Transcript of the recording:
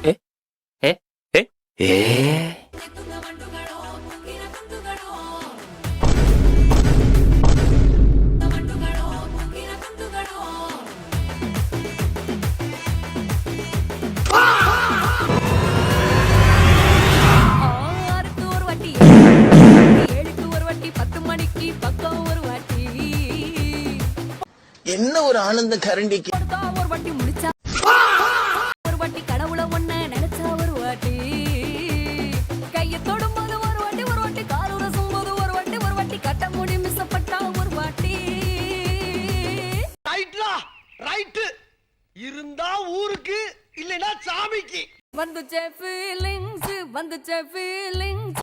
えええええஆறுக்கு ஒரு வாட்டி, ஏழுக்கு ஒரு வாட்டி, 10 மணிக்கு பக்கம் ஒரு வாட்டி. என்ன ஒரு ஆனந்தம் கரண்டிக்கு. கொடுத்தா ஒரு வாட்டி முடிச்சா ஒரு வாட்டி, கடவுள ஒண்ண நினைச்சா ஒரு வாட்டி, கைய தொடும்போது ஒரு வாட்டி, ஒரு வாட்டி கால் உரசும் போது ஒரு வாட்டி, ஒரு வாட்டி கட்ட முடி மிசப்பட்டா ஒரு வாட்டி. ரைட்லா ரைட்டு இருந்தா ஊருக்கு இல்லைன்னா சாமிக்கு. வந்துச்சே ஃபீலிங்ஸ், வந்துச்சே ஃபீலிங்ஸ்.